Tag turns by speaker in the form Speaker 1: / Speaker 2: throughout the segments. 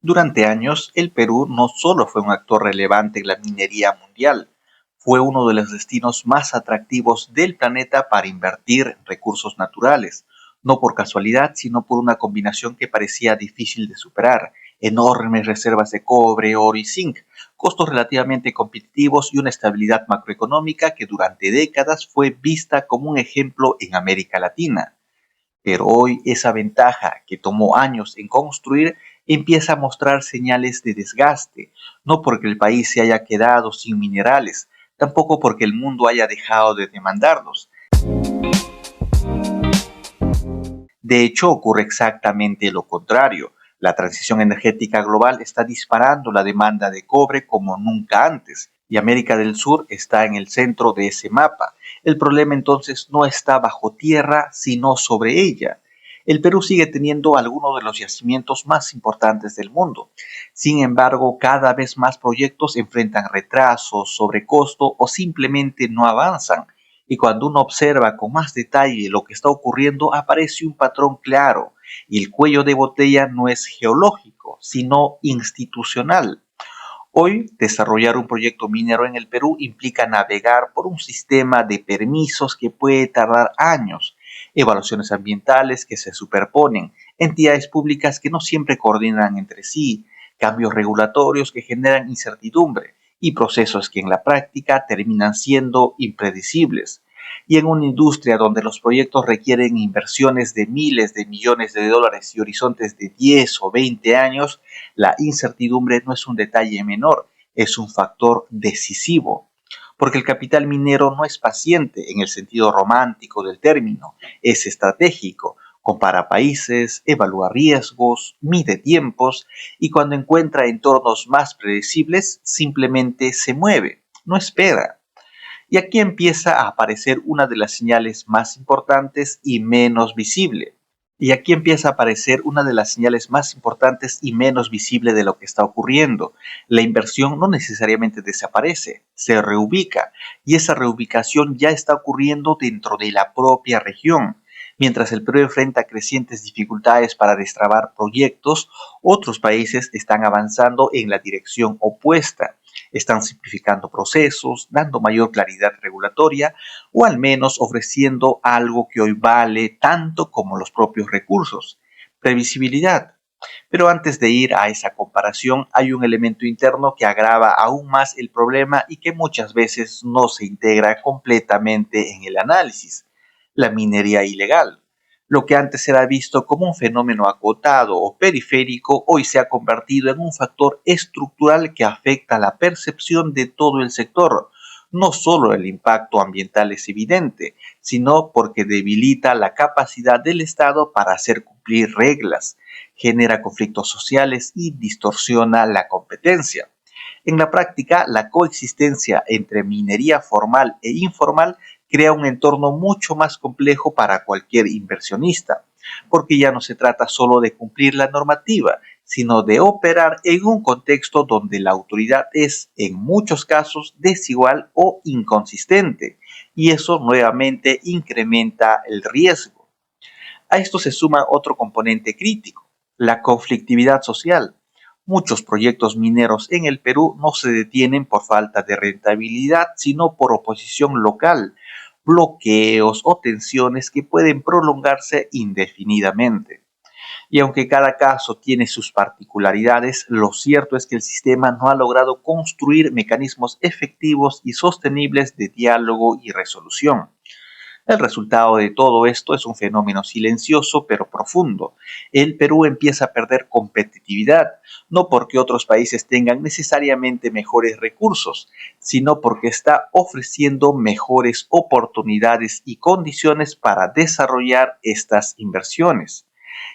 Speaker 1: Durante años, el Perú no solo fue un actor relevante en la minería mundial, fue uno de los destinos más atractivos del planeta para invertir en recursos naturales, no por casualidad, sino por una combinación que parecía difícil de superar: enormes reservas de cobre, oro y zinc, costos relativamente competitivos y una estabilidad macroeconómica que durante décadas fue vista como un ejemplo en América Latina. Pero hoy esa ventaja que tomó años en construir empieza a mostrar señales de desgaste, no porque el país se haya quedado sin minerales, tampoco porque el mundo haya dejado de demandarlos. De hecho, ocurre exactamente lo contrario. La transición energética global está disparando la demanda de cobre como nunca antes, y América del Sur está en el centro de ese mapa. El problema entonces no está bajo tierra, sino sobre ella. El Perú sigue teniendo algunos de los yacimientos más importantes del mundo. Sin embargo, cada vez más proyectos enfrentan retrasos, sobrecosto o simplemente no avanzan. Y cuando uno observa con más detalle lo que está ocurriendo, aparece un patrón claro, y el cuello de botella no es geológico, sino institucional. Hoy, desarrollar un proyecto minero en el Perú implica navegar por un sistema de permisos que puede tardar años, evaluaciones ambientales que se superponen, entidades públicas que no siempre coordinan entre sí, cambios regulatorios que generan incertidumbre y procesos que en la práctica terminan siendo impredecibles. Y en una industria donde los proyectos requieren inversiones de miles de millones de dólares y horizontes de 10 o 20 años, la incertidumbre no es un detalle menor, es un factor decisivo. Porque el capital minero no es paciente en el sentido romántico del término, es estratégico. Compara países, evalúa riesgos, mide tiempos y cuando encuentra entornos más predecibles, simplemente se mueve, no espera. Y aquí empieza a aparecer una de las señales más importantes y menos visible. Y aquí empieza a aparecer una de las señales más importantes y menos visible de lo que está ocurriendo. La inversión no necesariamente desaparece, se reubica, y esa reubicación ya está ocurriendo dentro de la propia región. Mientras el Perú enfrenta crecientes dificultades para destrabar proyectos, otros países están avanzando en la dirección opuesta. Están simplificando procesos, dando mayor claridad regulatoria o al menos ofreciendo algo que hoy vale tanto como los propios recursos: previsibilidad. Pero antes de ir a esa comparación, hay un elemento interno que agrava aún más el problema y que muchas veces no se integra completamente en el análisis: la minería ilegal. Lo que antes era visto como un fenómeno acotado o periférico, hoy se ha convertido en un factor estructural que afecta la percepción de todo el sector. No solo el impacto ambiental es evidente, sino porque debilita la capacidad del Estado para hacer cumplir reglas, genera conflictos sociales y distorsiona la competencia. En la práctica, la coexistencia entre minería formal e informal crea un entorno mucho más complejo para cualquier inversionista, porque ya no se trata solo de cumplir la normativa, sino de operar en un contexto donde la autoridad es, en muchos casos, desigual o inconsistente, y eso nuevamente incrementa el riesgo. A esto se suma otro componente crítico: la conflictividad social. Muchos proyectos mineros en el Perú no se detienen por falta de rentabilidad, sino por oposición local, bloqueos o tensiones que pueden prolongarse indefinidamente. Y aunque cada caso tiene sus particularidades, lo cierto es que el sistema no ha logrado construir mecanismos efectivos y sostenibles de diálogo y resolución. El resultado de todo esto es un fenómeno silencioso pero profundo. El Perú empieza a perder competitividad, no porque otros países tengan necesariamente mejores recursos, sino porque está ofreciendo mejores oportunidades y condiciones para desarrollar estas inversiones.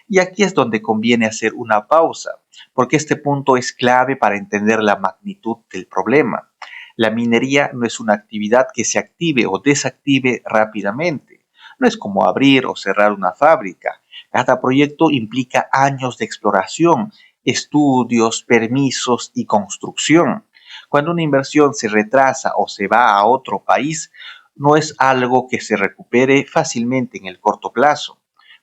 Speaker 1: Y aquí es donde conviene hacer una pausa, porque este punto es clave para entender la magnitud del problema. La minería no es una actividad que se active o desactive rápidamente. No es como abrir o cerrar una fábrica. Cada proyecto implica años de exploración, estudios, permisos y construcción. Cuando una inversión se retrasa o se va a otro país, no es algo que se recupere fácilmente en el corto plazo.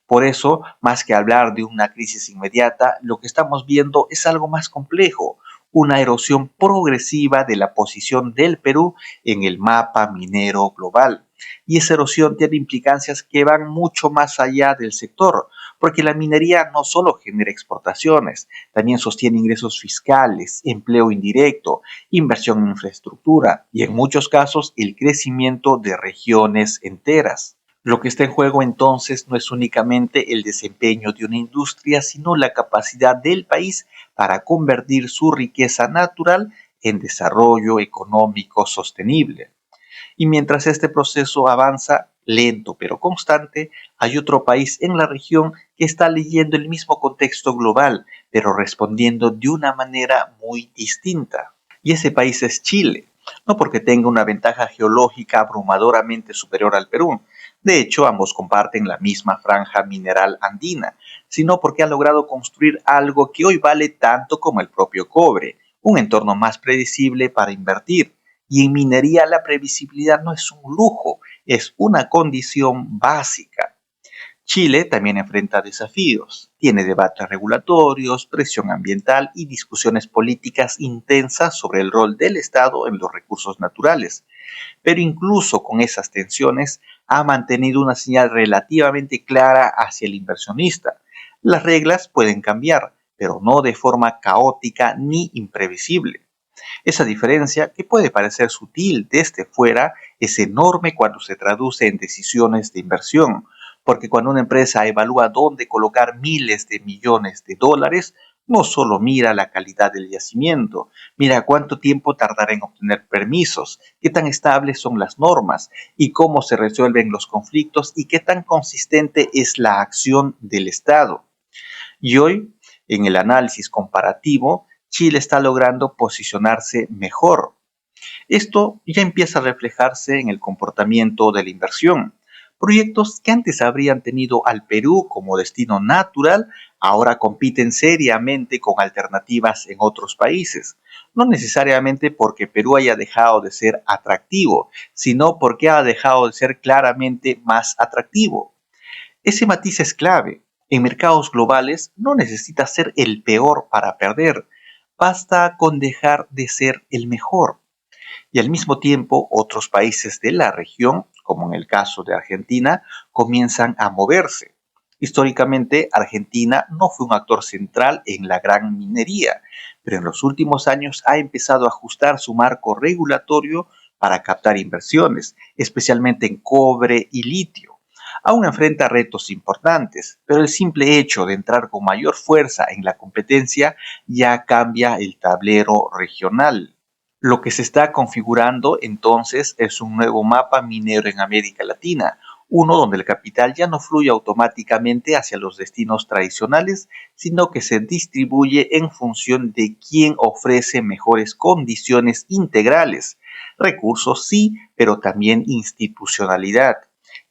Speaker 1: Por eso, más que hablar de una crisis inmediata, lo que estamos viendo es algo más complejo, una erosión progresiva de la posición del Perú en el mapa minero global. Y esa erosión tiene implicancias que van mucho más allá del sector, porque la minería no solo genera exportaciones, también sostiene ingresos fiscales, empleo indirecto, inversión en infraestructura y en muchos casos el crecimiento de regiones enteras. Lo que está en juego entonces no es únicamente el desempeño de una industria, sino la capacidad del país para convertir su riqueza natural en desarrollo económico sostenible. Y mientras este proceso avanza, lento pero constante, hay otro país en la región que está leyendo el mismo contexto global, pero respondiendo de una manera muy distinta. Y ese país es Chile, no porque tenga una ventaja geológica abrumadoramente superior al Perú. De hecho, ambos comparten la misma franja mineral andina, sino porque ha logrado construir algo que hoy vale tanto como el propio cobre, un entorno más predecible para invertir. Y en minería la previsibilidad no es un lujo, es una condición básica. Chile también enfrenta desafíos. Tiene debates regulatorios, presión ambiental y discusiones políticas intensas sobre el rol del Estado en los recursos naturales. Pero incluso con esas tensiones ha mantenido una señal relativamente clara hacia el inversionista. Las reglas pueden cambiar, pero no de forma caótica ni imprevisible. Esa diferencia, que puede parecer sutil desde fuera, es enorme cuando se traduce en decisiones de inversión, porque cuando una empresa evalúa dónde colocar miles de millones de dólares, no solo mira la calidad del yacimiento, mira cuánto tiempo tardará en obtener permisos, qué tan estables son las normas y cómo se resuelven los conflictos y qué tan consistente es la acción del Estado. Y hoy, en el análisis comparativo, Chile está logrando posicionarse mejor. Esto ya empieza a reflejarse en el comportamiento de la inversión. Proyectos que antes habrían tenido al Perú como destino natural, ahora compiten seriamente con alternativas en otros países. No necesariamente porque Perú haya dejado de ser atractivo, sino porque ha dejado de ser claramente más atractivo. Ese matiz es clave. En mercados globales no necesitas ser el peor para perder, basta con dejar de ser el mejor. Y al mismo tiempo, otros países de la región, como en el caso de Argentina, comienzan a moverse. Históricamente, Argentina no fue un actor central en la gran minería, pero en los últimos años ha empezado a ajustar su marco regulatorio para captar inversiones, especialmente en cobre y litio. Aún enfrenta retos importantes, pero el simple hecho de entrar con mayor fuerza en la competencia ya cambia el tablero regional. Lo que se está configurando entonces es un nuevo mapa minero en América Latina, uno donde el capital ya no fluye automáticamente hacia los destinos tradicionales, sino que se distribuye en función de quién ofrece mejores condiciones integrales. Recursos sí, pero también institucionalidad.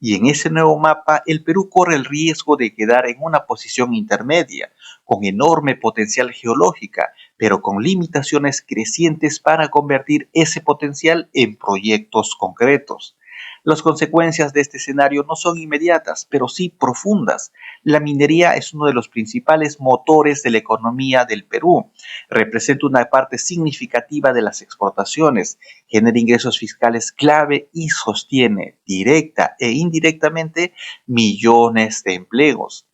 Speaker 1: Y en ese nuevo mapa, el Perú corre el riesgo de quedar en una posición intermedia, con enorme potencial geológica, pero con limitaciones crecientes para convertir ese potencial en proyectos concretos. Las consecuencias de este escenario no son inmediatas, pero sí profundas. La minería es uno de los principales motores de la economía del Perú. Representa una parte significativa de las exportaciones, genera ingresos fiscales clave y sostiene directa e indirectamente millones de empleos.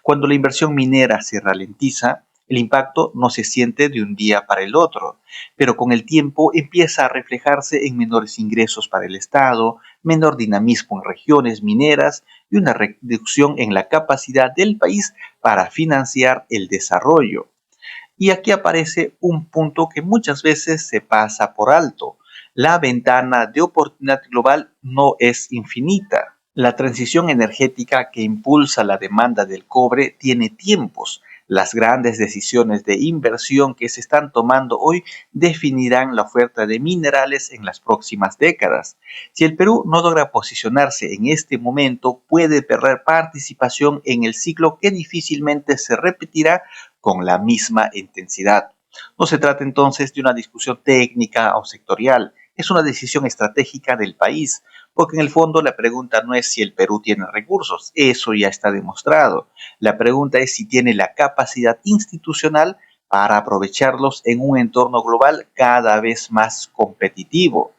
Speaker 1: Cuando la inversión minera se ralentiza, el impacto no se siente de un día para el otro, pero con el tiempo empieza a reflejarse en menores ingresos para el Estado, menor dinamismo en regiones mineras y una reducción en la capacidad del país para financiar el desarrollo. Y aquí aparece un punto que muchas veces se pasa por alto. La ventana de oportunidad global no es infinita. La transición energética que impulsa la demanda del cobre tiene tiempos. Las grandes decisiones de inversión que se están tomando hoy definirán la oferta de minerales en las próximas décadas. Si el Perú no logra posicionarse en este momento, puede perder participación en el ciclo que difícilmente se repetirá con la misma intensidad. No se trata entonces de una discusión técnica o sectorial, es una decisión estratégica del país, porque en el fondo la pregunta no es si el Perú tiene recursos, eso ya está demostrado. La pregunta es si tiene la capacidad institucional para aprovecharlos en un entorno global cada vez más competitivo.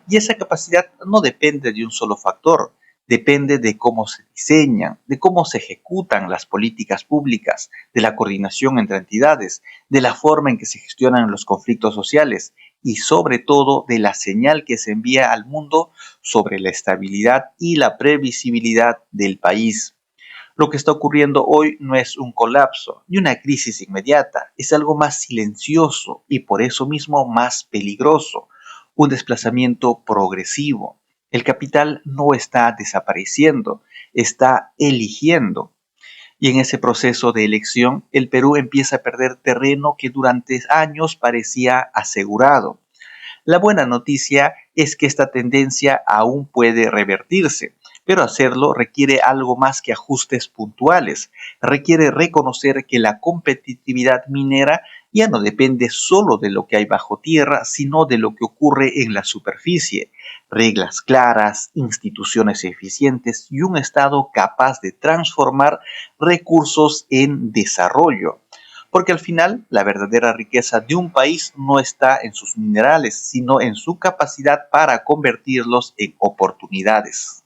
Speaker 1: Y esa capacidad no depende de un solo factor, depende de cómo se diseñan, de cómo se ejecutan las políticas públicas, de la coordinación entre entidades, de la forma en que se gestionan los conflictos sociales y sobre todo de la señal que se envía al mundo sobre la estabilidad y la previsibilidad del país. Lo que está ocurriendo hoy no es un colapso ni una crisis inmediata, es algo más silencioso y por eso mismo más peligroso, un desplazamiento progresivo. El capital no está desapareciendo, está eligiendo. Y en ese proceso de elección, el Perú empieza a perder terreno que durante años parecía asegurado. La buena noticia es que esta tendencia aún puede revertirse, pero hacerlo requiere algo más que ajustes puntuales. Requiere reconocer que la competitividad minera ya no depende solo de lo que hay bajo tierra, sino de lo que ocurre en la superficie. Reglas claras, instituciones eficientes y un Estado capaz de transformar recursos en desarrollo. Porque al final la verdadera riqueza de un país no está en sus minerales, sino en su capacidad para convertirlos en oportunidades.